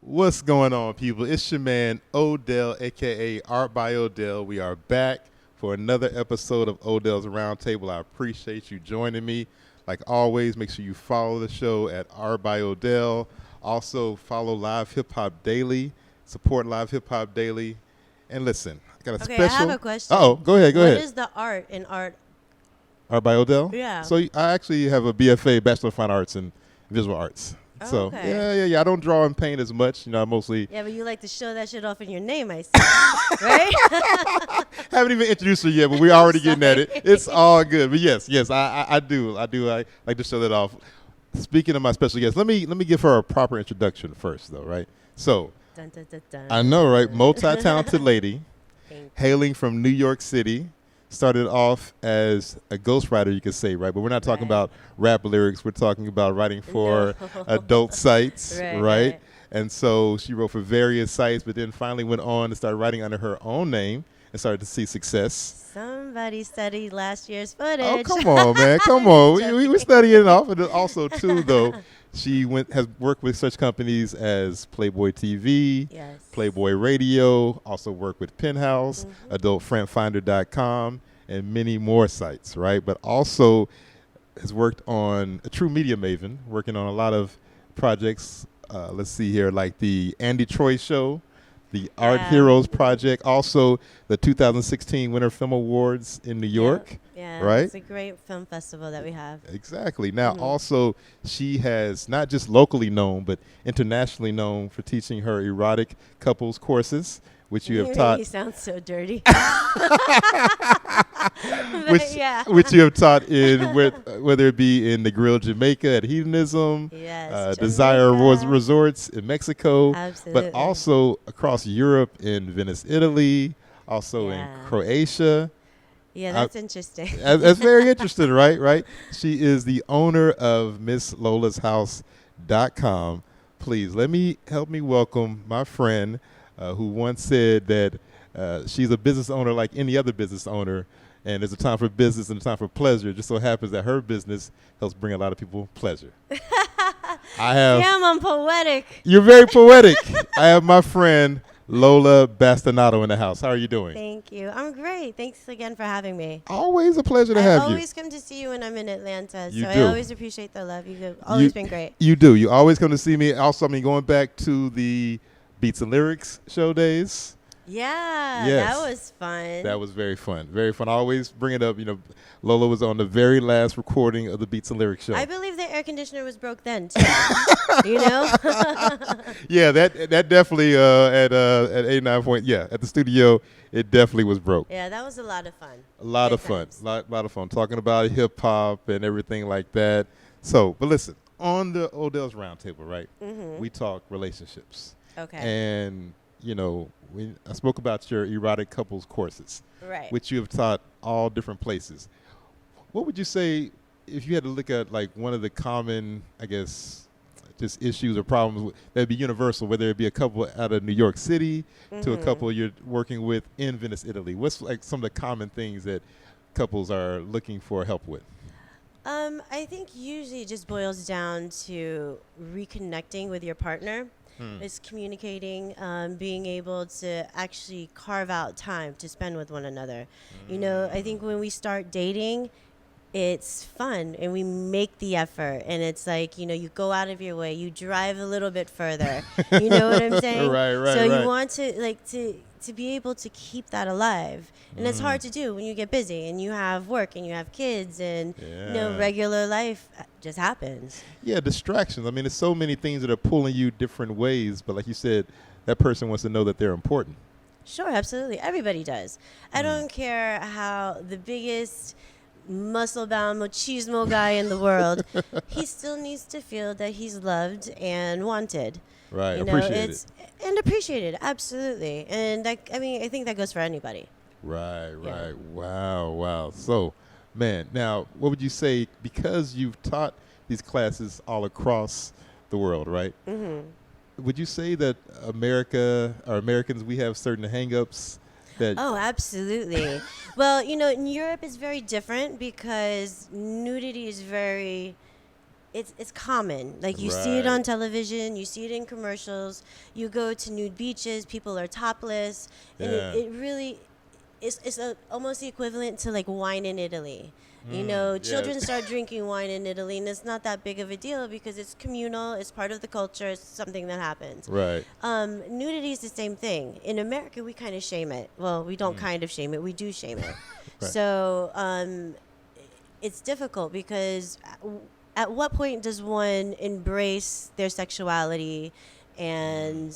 What's going on, people? It's your man Odell, aka Art by Odell. We are back for another episode of Odell's Roundtable. I appreciate you joining me. Like always, make sure you follow the show at Art by Odell. Also, follow Live Hip Hop Daily. Support Live Hip Hop Daily. And listen, I got a Okay, special. I have a question. Oh, go ahead. What is the art in art? Art by Odell? Yeah. So I actually have a BFA, Bachelor of Fine Arts in Visual Arts. Oh, So okay. yeah. I don't draw and paint as much. I mostly Yeah, but you like to show that shit off in your name, I see. Right? haven't even introduced her yet, but we're already getting at it. It's all good. But yes, I do. I like to show that off. Speaking of my special guest, let me give her a proper introduction first, though, right? So Dun, dun, dun, dun. I know, right? Multi-talented lady, Thank hailing from New York City. Started off as a ghostwriter, you could say, right? But we're not talking Right. about rap lyrics. We're talking about writing for No. adult sites, Right. And so she wrote for various sites, but then finally went on to start writing under her own name and started to see success. Somebody studied last year's footage. Oh, come on, man. Come on. Just We were studying it off. And then also, too, though, she has worked with such companies as Playboy TV, Yes. Playboy Radio, also worked with Penthouse, AdultFriendFinder.com, and many more sites, right? But also has worked on a true media maven, working on a lot of projects. Let's see here, like the Andy Troy Show, the Art Yeah. Heroes Project, also the 2016 Winter Film Awards in New York. Yeah, right? It's a great film festival that we have. Exactly. Now, also, she has not just locally known, but internationally known for teaching her erotic couples courses, which you have taught. You sound so dirty. which, But yeah. which you have taught in whether it be in the Grill Jamaica at Hedonism, Yes, Desire Jamaica. Resorts in Mexico, Absolutely. but also across Europe in Venice, Italy, also in Yeah. Croatia. Yeah, that's interesting. That's very interesting, right? Right. She is the owner of MissLolasHouse.com. Please help me welcome my friend who once said that she's a business owner like any other business owner, and there's a time for business and a time for pleasure. It just so happens that her business helps bring a lot of people pleasure. Damn, I'm poetic. You're very poetic. I have my friend Lola Bastinado in the house. How are you doing? Thank you. I'm great. Thanks again for having me. Always a pleasure to I have you. always come to see you when I'm in Atlanta, You so do. I always appreciate the love. You've always been great. You do. You always come to see me. Also, going back to the Beats and Lyrics show days. Yeah, Yes. that was fun. That was very fun. Very fun. I always bring it up. Lola was on the very last recording of the Beats and Lyrics show. I believe the air conditioner was broke then, too. You know? Yeah, that definitely at 89 point. Yeah, at the studio, it definitely was broke. Yeah, that was a lot of fun. A lot Good of fun. times. Lot of fun. Talking about hip hop and everything like that. So, but listen, on the Odell's Roundtable, right? We talk relationships. Okay. And, I spoke about your erotic couples courses, Right. which you have taught all different places. What would you say if you had to look at like one of the common, I guess, just issues or problems that'd be universal, whether it be a couple out of New York City to a couple you're working with in Venice, Italy? What's like some of the common things that couples are looking for help with? I think usually it just boils down to reconnecting with your partner. It's communicating, being able to actually carve out time to spend with one another. I think when we start dating, it's fun and we make the effort, and it's like, you go out of your way, you drive a little bit further. You know what I'm saying? Right, So right. you want to be able to keep that alive. And it's hard to do when you get busy and you have work and you have kids and Yeah. regular life just happens. Yeah, distractions. There's so many things that are pulling you different ways, but like you said, that person wants to know that they're important. Sure, absolutely. Everybody does. I don't care how the biggest muscle-bound machismo guy in the world, he still needs to feel that he's loved and wanted. Right, Appreciated, absolutely. And I think that goes for anybody. Right. Yeah. Wow. So, man, now what would you say, because you've taught these classes all across the world, right? Would you say that Americans, we have certain hang-ups that Oh, absolutely. Well, in Europe it's very different because nudity is very it's common. Like you see it on television, you see it in commercials. You go to nude beaches, people are topless, and it really it's almost the equivalent to like wine in Italy. You know, children start drinking wine in Italy, and it's not that big of a deal because it's communal. It's part of the culture. It's something that happens. Right. Nudity is the same thing. In America, we kind of shame it. Well, we don't kind of shame it. We do shame it. Right. So it's difficult because at what point does one embrace their sexuality and,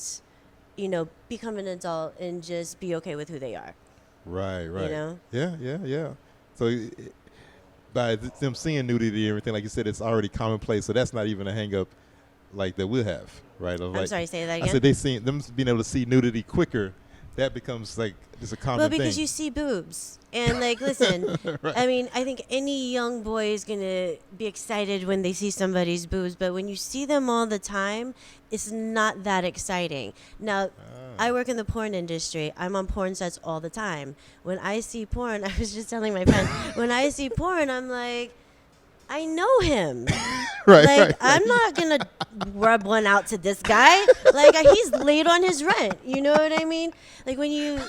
you know, become an adult and just be okay with who they are? Right. You know? Yeah. So by them seeing nudity and everything, like you said, it's already commonplace. So that's not even a hang up like that we'll have, right? I'm sorry, say that again. I said they seen them being able to see nudity quicker. That becomes like just a common thing. Well, because you see boobs. And, like, listen, Right. I mean, I think any young boy is going to be excited when they see somebody's boobs. But when you see them all the time, it's not that exciting. Now, I work in the porn industry. I'm on porn sets all the time. When I see porn, I was just telling my friend, when I see porn, I'm like, I know him. Right. I'm not going to rub one out to this guy. Like, he's late on his rent. You know what I mean? Like, when you...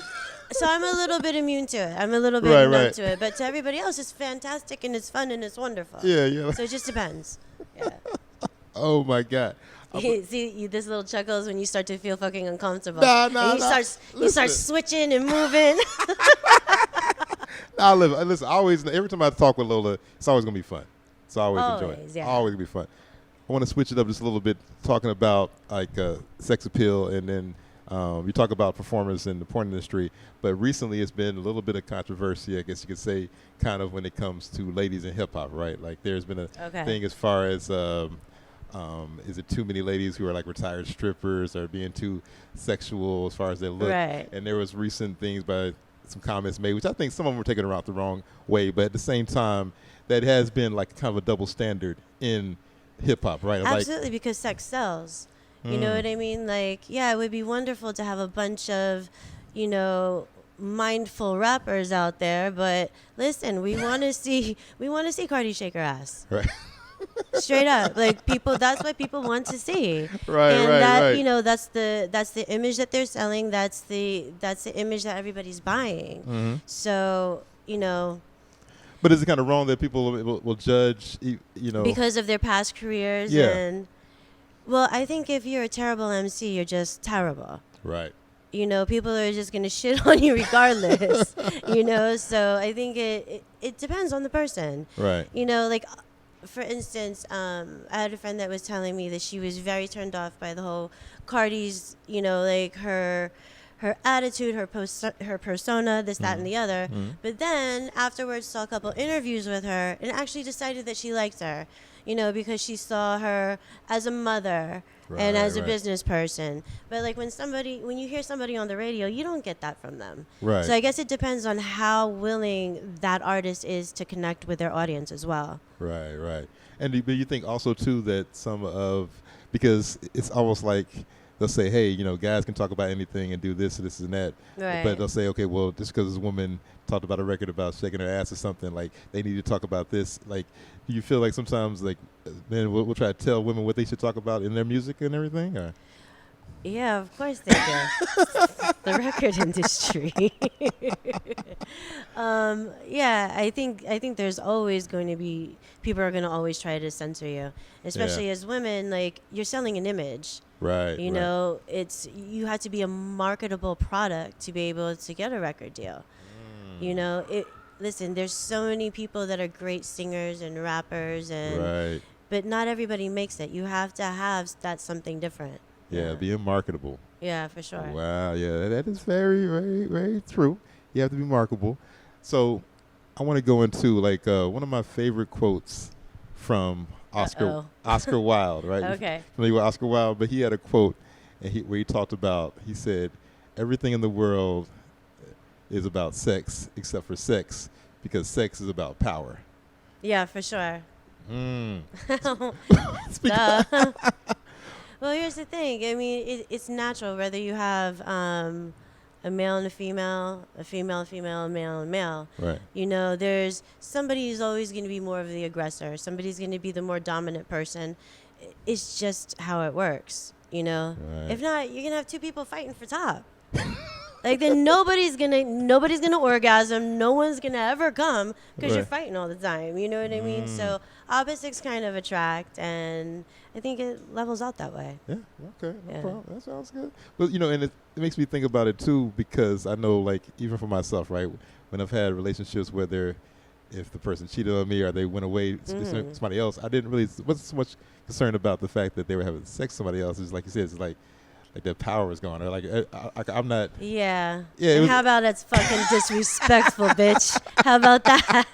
So I'm a little bit immune to it. I'm a little bit numb to it. But to everybody else, it's fantastic and it's fun and it's wonderful. Yeah. So it just depends. Yeah. Oh, my God. See, this little chuckles when you start to feel fucking uncomfortable. And you start switching and moving. Listen, every time I talk with Lola, it's always going to be fun. So I always enjoy it. Yeah. Always going to be fun. I want to switch it up just a little bit, talking about like sex appeal, and then you talk about performers in the porn industry. But recently, it's been a little bit of controversy, I guess you could say, kind of when it comes to ladies in hip hop, right? Like, there's been a thing as far as is it too many ladies who are like retired strippers or being too sexual as far as their look? Right. And there was recent things by some comments made, which I think some of them were taken around the wrong way. But at the same time, that has been like kind of a double standard in hip hop, right? Absolutely, because sex sells. You know what I mean? Like, yeah, it would be wonderful to have a bunch of, you know, mindful rappers out there, but listen, we want to see Cardi shake her ass. Right. Straight up, like that's what people want to see. Right. You know, that's the image that they're selling. That's the image that everybody's buying. Mm-hmm. So, you know. But is it kind of wrong that people will judge, you know, because of their past careers? Yeah. And well, I think if you're a terrible MC, you're just terrible. Right. You know, people are just going to shit on you regardless. You know, so I think it depends on the person. Right. You know, like, for instance, I had a friend that was telling me that she was very turned off by the whole Cardi's, you know, like her attitude, her persona, this, that, and the other. Mm-hmm. But then afterwards saw a couple interviews with her and actually decided that she liked her, you know, because she saw her as a mother and as a business person. But like when you hear somebody on the radio, you don't get that from them. Right. So I guess it depends on how willing that artist is to connect with their audience as well. Right. And but you think also too that because it's almost like they'll say, hey, you know, guys can talk about anything and do this and that. Right. But they'll say, okay, well, just because this woman talked about a record about shaking her ass or something, like they need to talk about this. Like, do you feel like sometimes like men will try to tell women what they should talk about in their music and everything? Or? Yeah, of course they do. The record industry. Yeah, I think there's always going to be people are going to always try to censor you, especially as women. Like, you're selling an image. Right. You know, you have to be a marketable product to be able to get a record deal. You know, listen, there's so many people that are great singers and rappers, but not everybody makes it. You have to have that something different. Yeah, being marketable. Yeah, for sure. Wow, yeah, that is very, very, very true. You have to be marketable. So I want to go into like one of my favorite quotes from Oscar Wilde, right? Okay. Familiar with Oscar Wilde? But he had a quote where he talked about, he said, everything in the world is about sex except for sex, because sex is about power. Yeah, for sure. Well, here's the thing. I mean, it's natural whether you have a male and a female, a female, a male and male. Right. You know, there's somebody who's always going to be more of the aggressor. Somebody's going to be the more dominant person. It's just how it works, you know. Right. If not, you're going to have two people fighting for top. Like, then nobody's gonna orgasm. No one's gonna ever come because you're fighting all the time. You know what I mean? So opposites kind of attract, and I think it levels out that way. Yeah. Okay. No problem. That sounds good. But and it makes me think about it too, because I know, like, even for myself, right? When I've had relationships where if the person cheated on me or they went away to somebody else, I wasn't so much concerned about the fact that they were having sex with somebody else. It's like you said, it's like their power is gone. Or like I'm not. Yeah. Yeah. And how about it's fucking disrespectful, bitch? How about that?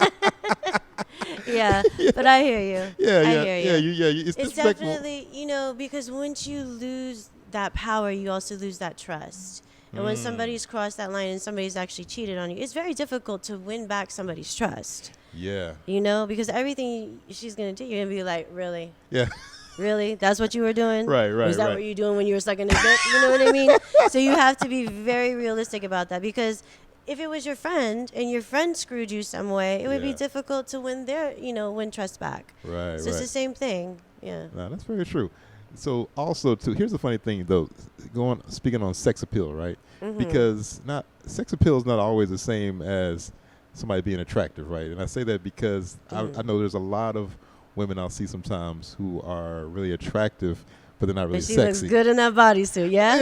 Yeah. But I hear you. Yeah. I Yeah. hear you. It's It's disrespectful. definitely, because once you lose that power, you also lose that trust. And when somebody's crossed that line and somebody's actually cheated on you, it's very difficult to win back somebody's trust. Yeah. Because everything she's going to do, you're going to be like, really? Yeah. Really? That's what you were doing? Right. Was that what you were doing when you were sucking his dick? You know what I mean? So you have to be very realistic about that, because if it was your friend and your friend screwed you some way, it would be difficult to win win trust back. Right. So it's the same thing. Yeah. No, that's very true. So also too, here's the funny thing though, speaking on sex appeal, right? Because sex appeal is not always the same as somebody being attractive, right? And I say that because I know there's a lot of women I'll see sometimes who are really attractive, but they're not really she sexy. looks good in that bodysuit, yeah?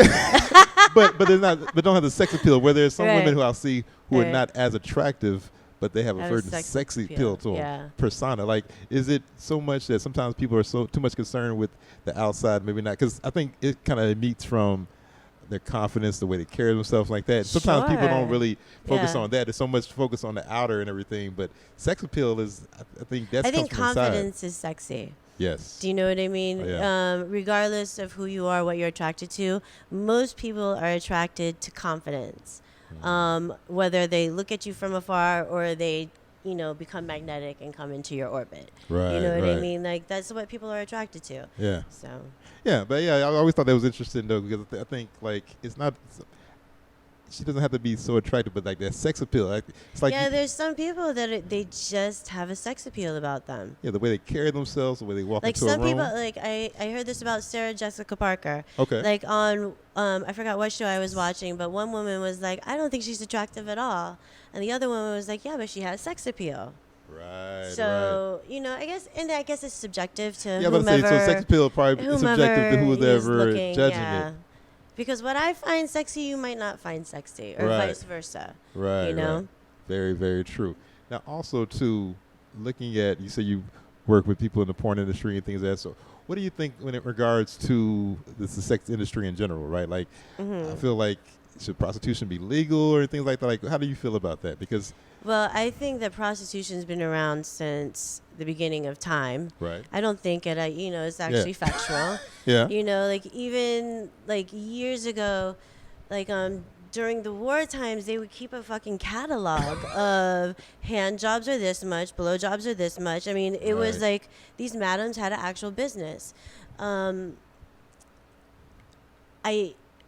but don't have the sex appeal. Where there's some Right. women who I'll see who Right. are not as attractive, but they have a certain sex sexy appeal. appeal to them, Yeah. persona. Like, is it so much that sometimes people are too much concerned with the outside, maybe not? Because I think it kind of meets from their confidence, the way they carry themselves, like that. Sometimes people don't Sure. really focus Yeah. on that. There's so much focus on the outer and everything, but sex appeal is, I think that's I think comes from inside. confidence is sexy. Yes. Do you know what I mean? Oh, yeah. Regardless of who you are, what you're attracted to, most people are attracted to confidence. Whether they look at you from afar or they, become magnetic and come into your orbit. Right. You know what I right. mean? Like, that's what people are attracted to. Yeah. So. Yeah, but I always thought that was interesting though, because I think like it's not. She doesn't have to be so attractive, but like that sex appeal, it's like There's some people that they just have a sex appeal about them. Yeah, the way they carry themselves, the way they walk Like into a some room. people, like I heard this about Sarah Jessica Parker. Okay. Like on, I forgot what show I was watching, but one woman was like, I don't think she's attractive at all, and the other woman was like, yeah, but she has sex appeal. Right. So I guess it's subjective to Yeah, but say so. Sex appeal probably is subjective to who's whoever looking, judging yeah. it. Because what I find sexy, you might not find sexy, or Right. vice versa. Right. You know? Right. Very, very true. Now, also too, looking at, you say you work with people in the porn industry and things like that. So, what do you think when it regards to the sex industry in general? Right. Like, I feel like should prostitution be legal or things like that? Like, how do you feel about that? Because Well, I think that prostitution's been around since the beginning of time. right. I don't think it's actually factual. Yeah. Like even like years ago, like during the war times, they would keep a fucking catalog of hand jobs are this much, blow jobs are this much. I mean, it was Right. like these madams had an actual business.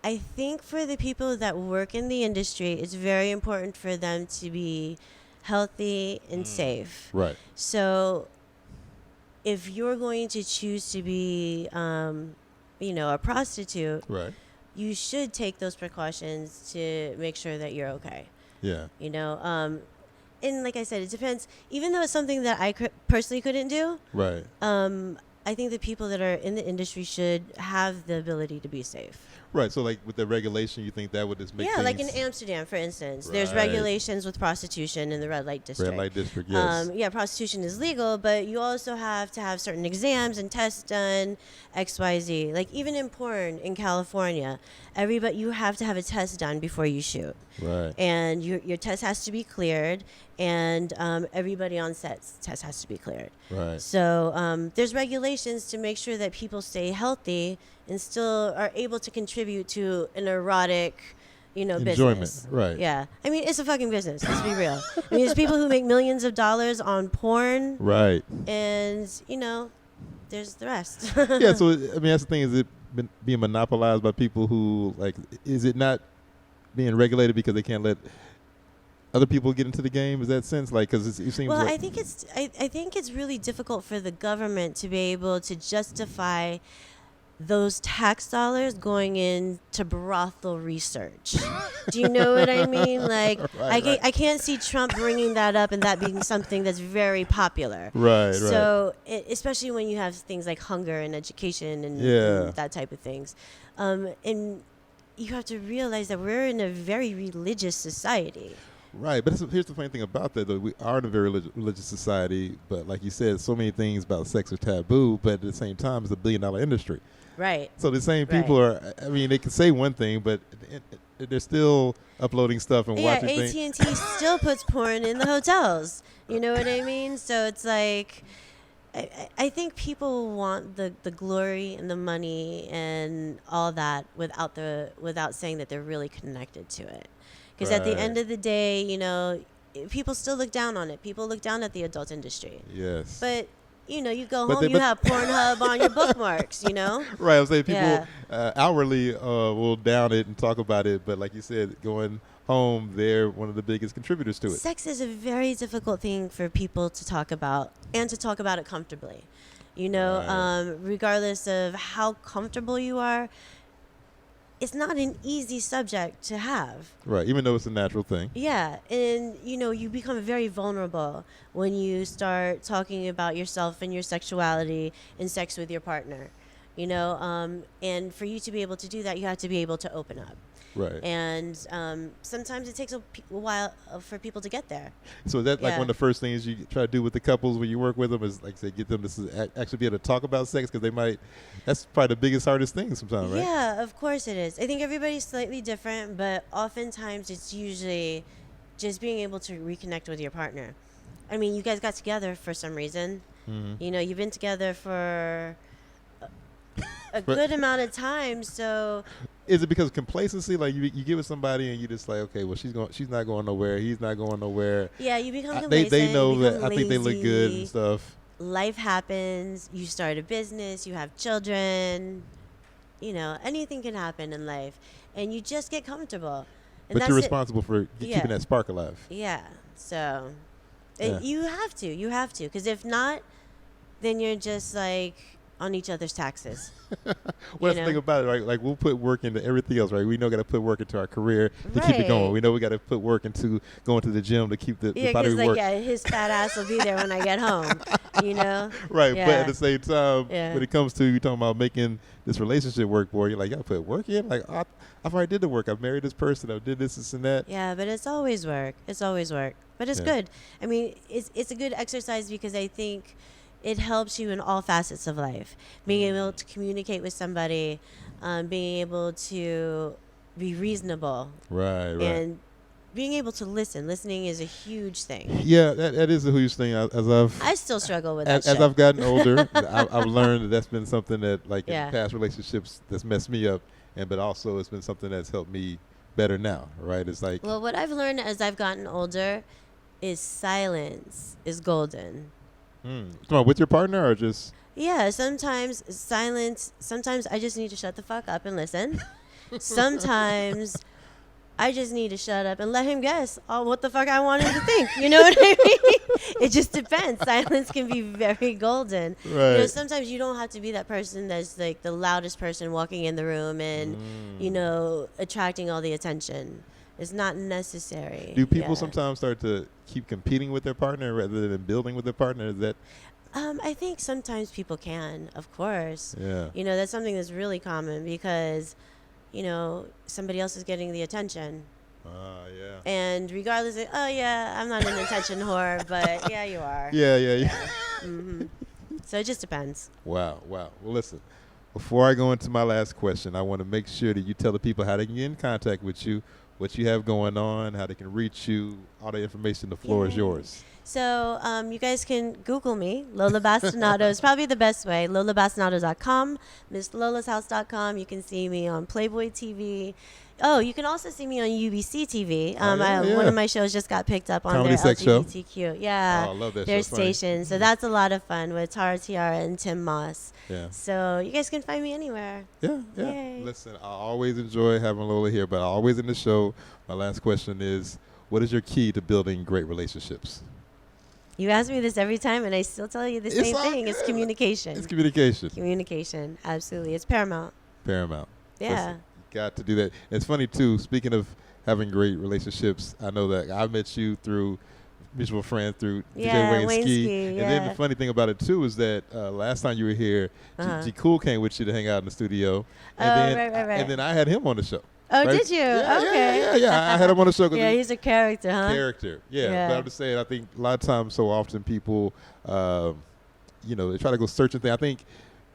I think for the people that work in the industry, it's very important for them to be healthy and safe. Right. So if you're going to choose to be, a prostitute, Right. you should take those precautions to make sure that you're okay. Yeah. And like I said, it depends. Even though it's something that I personally couldn't do, Right. I think the people that are in the industry should have the ability to be safe. Right. So, like with the regulation, you think that would just make Yeah, things like in Amsterdam, for instance, there's Right. regulations with prostitution in the red light district. red light district? Yes. Prostitution is legal, but you also have to have certain exams and tests done, XYZ. Like even in porn in California, you have to have a test done before you shoot. Right. And your test has to be cleared, and everybody on set's test has to be cleared. Right. So there's regulations to make sure that people stay healthy and still are able to contribute to an erotic, Enjoyment. business. Right. Yeah. I mean, it's a fucking business. Let's be real. I mean, there's people who make millions of dollars on porn, Right. and there's the rest. Yeah. So I mean, that's the thing. Is it being monopolized by people who like? Is it not being regulated because they can't let other people get into the game? Is that sense? Like, because it seems Well, like I think it's really difficult for the government to be able to justify those tax dollars going into brothel research. Do you know what I mean? Like, Right. I can't see Trump bringing that up and that being something that's very popular. Right. So, especially when you have things like hunger and education and, Yeah. and that type of things. And you have to realize that we're in a very religious society. Right, but here's the funny thing about that, though. We are in a very religious society, but like you said, so many things about sex are taboo, but at the same time, it's a billion-dollar industry. Right. So the same people are, I mean, they can say one thing, but they're still uploading stuff and watching things. Yeah, AT&T still puts porn in the hotels. You know what I mean? So it's like, I think people want the glory and the money and all that without saying that they're really connected to it. Because at the end of the day, you know, people still look down on it. People look down at the adult industry. Yes. But you know, you go home, you have Pornhub on your bookmarks, you know? Right, I'm saying people outwardly will down it and talk about it, but like you said, going home, they're one of the biggest contributors to it. Sex is a very difficult thing for people to talk about, and to talk about it comfortably. You know, regardless of how comfortable you are, it's not an easy subject to have. Right, even though it's a natural thing. Yeah, and you know, you become very vulnerable when you start talking about yourself and your sexuality and sex with your partner. You know, and for you to be able to do that, you have to be able to open up. Right. And sometimes it takes a while for people to get there. So is that like one of the first things you try to do with the couples when you work with them is like say get them to actually be able to talk about sex, because they might, that's probably the biggest, hardest thing sometimes, right? Yeah, of course it is. I think everybody's slightly different, but oftentimes it's usually just being able to reconnect with your partner. I mean, you guys got together for some reason. Mm-hmm. You know, you've been together for a good amount of time, so... Is it because of complacency? Like you get with somebody and you just like, okay, well she's not going nowhere, he's not going nowhere. Yeah, you become complacent. They know that I think they look good and stuff. Life happens. You start a business. You have children. You know, anything can happen in life, and you just get comfortable. And but you're responsible for keeping that spark alive. Yeah. So you have to, because if not, then you're just like on each other's taxes. Well, that's the thing about it, right? Like we'll put work into everything else, right? We know got to put work into our career to keep it going. We know we got to put work into going to the gym to keep the body work. Yeah, his fat ass will be there when I get home, you know? Right, but at the same time, when it comes to you talking about making this relationship work for you, like, y'all put work in? Like, I've already did the work. I've married this person. I did this and that. Yeah, but it's always work. It's always work. But it's good. I mean, it's a good exercise because I think it helps you in all facets of life. Being able to communicate with somebody, being able to be reasonable. Right. And being able to listen. Listening is a huge thing. Yeah, that is a huge thing. I still struggle with that as I've gotten older, I've learned that that's been something that, like, in past relationships that's messed me up, but also it's been something that's helped me better now, right? It's like... Well, what I've learned as I've gotten older is silence is golden. Come on, with your partner or just... Yeah, sometimes silence. Sometimes I just need to shut the fuck up and listen. Sometimes I just need to shut up and let him guess what the fuck I want him to think. You know what I mean? It just depends. Silence can be very golden. Right. You know, sometimes you don't have to be that person that's like the loudest person walking in the room and, you know, attracting all the attention. It's not necessary. Do people sometimes start to keep competing with their partner rather than building with their partner? Is that... I think sometimes people can, of course. Yeah. You know, that's something that's really common because, you know, somebody else is getting the attention. Yeah. And regardless of, I'm not an attention whore, but yeah, you are. Yeah. Mm-hmm. So it just depends. Wow. Well, listen, before I go into my last question, I want to make sure that you tell the people how they can get in contact with you, what you have going on, how they can reach you, all the information. The floor is yours. So you guys can Google me. Lola Bastinado is probably the best way. LolaBastinado.com, MissLolasHouse.com. You can see me on Playboy TV. Oh, you can also see me on UBC TV. One of my shows just got picked up on Comedy their Sex Show. LGBTQ. Yeah, Oh, I love that their show. Funny. station. So that's a lot of fun with Tara Tiara and Tim Moss. Yeah. So you guys can find me anywhere. Yeah. Yay. Listen, I always enjoy having Lola here, but always in the show, my last question is, what is your key to building great relationships? You ask me this every time, and I still tell you the same thing. It's communication. It's communication. Communication, absolutely. It's paramount. Paramount. Yeah. Listen, you got to do that. It's funny, too. Speaking of having great relationships, I know that I met you through mutual friend through DJ Wayne Ski. And then the funny thing about it, too, is that last time you were here, G Cool came with you to hang out in the studio. And Right. And then I had him on the show. Oh, right? did you? Yeah, Okay. Yeah. I had him on the show. Yeah, he's a character, huh? Character. Yeah. But I'm just saying, I think a lot of times, so often people, they try to go searching things. I think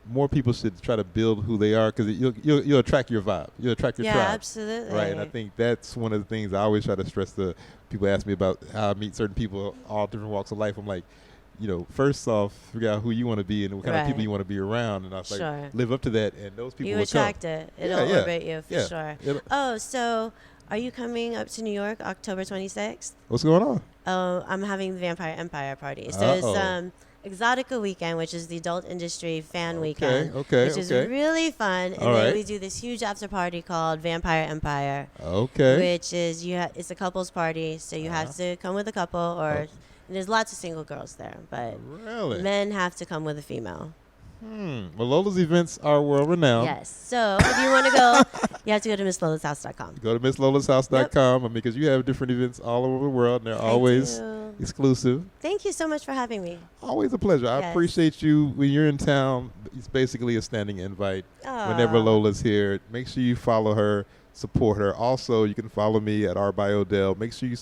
more people should try to build who they are because you'll attract your vibe. You'll attract your tribe. Yeah, absolutely. Right. And I think that's one of the things I always try to stress to people ask me about how I meet certain people, all different walks of life. I'm like, first off, figure out who you want to be and what kind of people you want to be around. And I was like, live up to that, and those people will attract come. it. It'll orbit you for sure. Oh, so are you coming up to New York October 26th? What's going on? Oh, I'm having the Vampire Empire party. So it's Exotica Weekend, which is the adult industry fan weekend. Which is really fun. And then we do this huge after party called Vampire Empire. Which is, it's a couples party. So you have to come with a couple or... And there's lots of single girls there, but men have to come with a female. Well, Lola's events are world renowned. Yes. So if you want to go, you have to go to MissLolasHouse.com. Go to MissLolasHouse.com because you have different events all over the world, and they're always exclusive. Thank you so much for having me. Always a pleasure. I appreciate you. When you're in town, it's basically a standing invite. Whenever Lola's here, make sure you follow her, support her. Also, you can follow me at artbyodell. Make sure you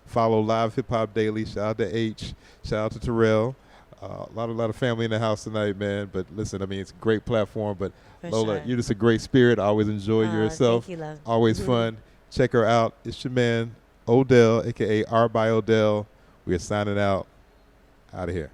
follow Live Hip Hop Daily. Shout out to H. Shout out to Terrell. A lot of family in the house tonight, man. But listen, I mean, it's a great platform. But Lola, you're just a great spirit. I always enjoy yourself. Thank you, love. Always fun. Check her out. It's your man, Odell, a.k.a. Art by Odell. We are signing out of here.